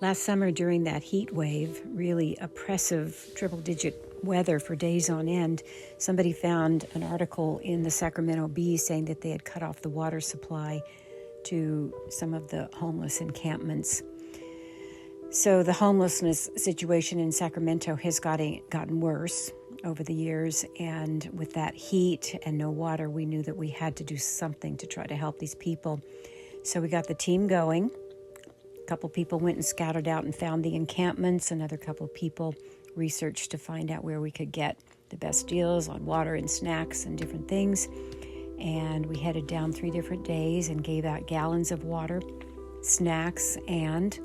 Last summer during that heat wave, really oppressive triple-digit weather for days on end, somebody found an article in the Sacramento Bee saying that they had cut off the water supply to some of the homeless encampments. So the homelessness situation in Sacramento has gotten worse over the years, and with that heat and no water, we knew that we had to do something to try to help these people. So we got the team going. A couple people went and scouted out and found the encampments. Another couple people researched to find out where we could get the best deals on water and snacks and different things. And we headed down 3 different days and gave out gallons of water, snacks, and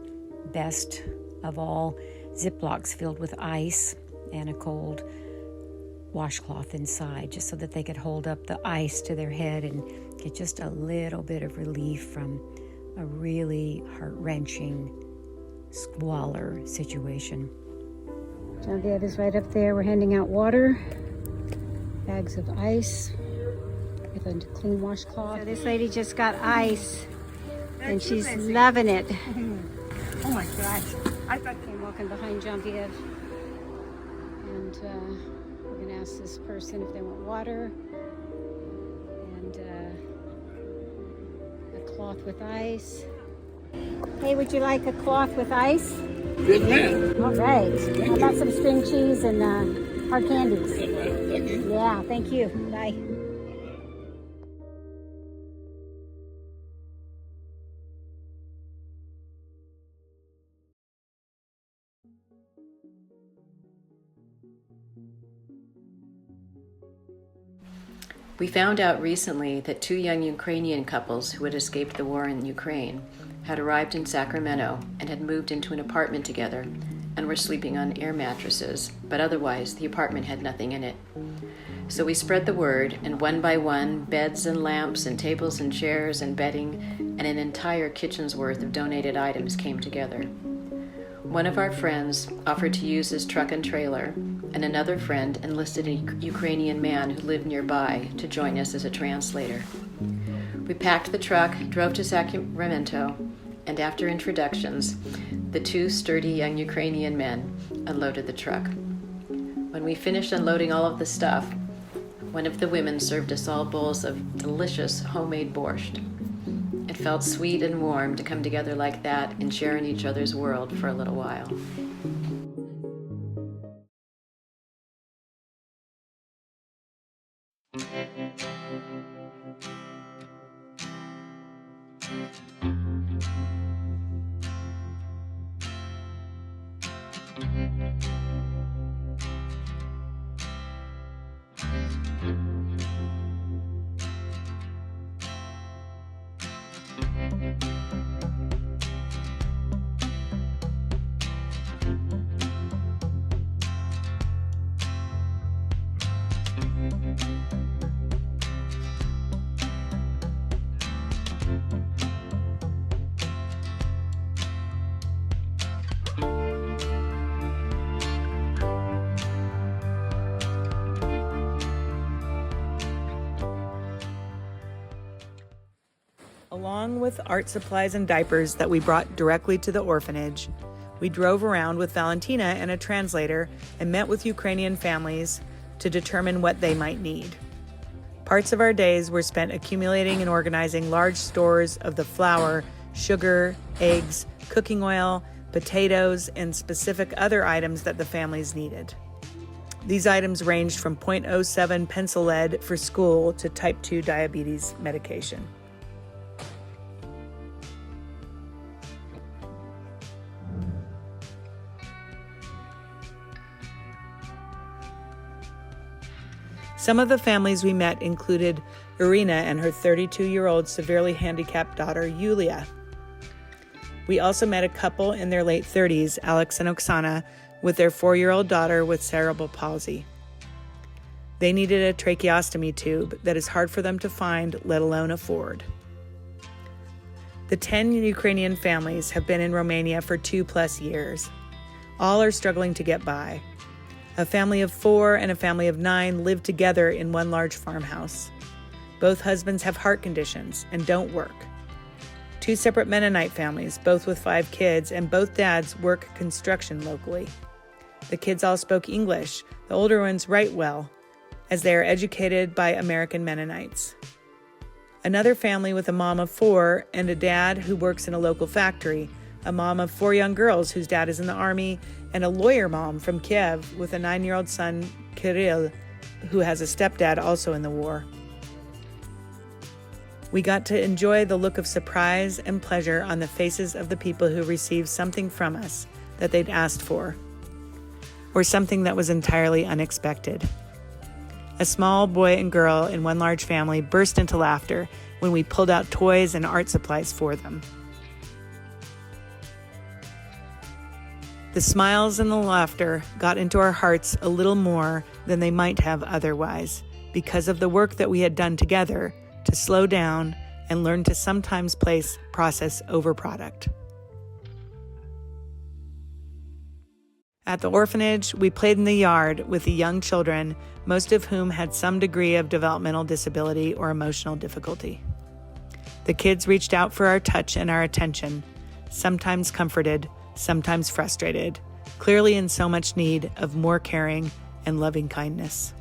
best of all, Ziplocs filled with ice and a cold washcloth inside, just so that they could hold up the ice to their head and get just a little bit of relief from a really heart-wrenching squalor situation. Genevieve is right up there. We're handing out water, bags of ice, with a clean washcloth. So this lady just got ice, and she's loving it. Oh my gosh. I thought I'm walking behind Genevieve, and we're going to ask this person if they want water and a cloth with ice. Hey, would you like a cloth with ice? Good man. All right. How about some string cheese and hard candies? Thank you. Yeah, thank you. Bye. We found out recently that 2 young Ukrainian couples who had escaped the war in Ukraine had arrived in Sacramento and had moved into an apartment together and were sleeping on air mattresses, but otherwise the apartment had nothing in it. So we spread the word, and one by one, beds and lamps and tables and chairs and bedding and an entire kitchen's worth of donated items came together. One of our friends offered to use his truck and trailer, and another friend enlisted a Ukrainian man who lived nearby to join us as a translator. We packed the truck, drove to Sacramento, and after introductions, the 2 sturdy young Ukrainian men unloaded the truck. When we finished unloading all of the stuff, one of the women served us all bowls of delicious homemade borscht. It felt sweet and warm to come together like that and share in each other's world for a little while. Along with art supplies and diapers that we brought directly to the orphanage, we drove around with Valentina and a translator and met with Ukrainian families to determine what they might need. Parts of our days were spent accumulating and organizing large stores of the flour, sugar, eggs, cooking oil, potatoes, and specific other items that the families needed. These items ranged from .07 pencil lead for school to type 2 diabetes medication. Some of the families we met included Irina and her 32-year-old severely handicapped daughter, Yulia. We also met a couple in their late 30s, Alex and Oksana, with their 4-year-old daughter with cerebral palsy. They needed a tracheostomy tube that is hard for them to find, let alone afford. The 10 Ukrainian families have been in Romania for 2+ years. All are struggling to get by. A family of 4 and a family of 9 live together in one large farmhouse. Both husbands have heart conditions and don't work. 2 separate Mennonite families, both with 5 kids, and both dads work construction locally. The kids all spoke English. The older ones write well, as they are educated by American Mennonites. Another family with a mom of 4 and a dad who works in a local factory, a mom of 4 young girls whose dad is in the army, and a lawyer mom from Kiev with a 9-year-old son, Kirill, who has a stepdad also in the war. We got to enjoy the look of surprise and pleasure on the faces of the people who received something from us that they'd asked for, or something that was entirely unexpected. A small boy and girl in one large family burst into laughter when we pulled out toys and art supplies for them. The smiles and the laughter got into our hearts a little more than they might have otherwise, because of the work that we had done together to slow down and learn to sometimes place process over product. At the orphanage, we played in the yard with the young children, most of whom had some degree of developmental disability or emotional difficulty. The kids reached out for our touch and our attention, sometimes comforted, sometimes frustrated, clearly in so much need of more caring and loving kindness.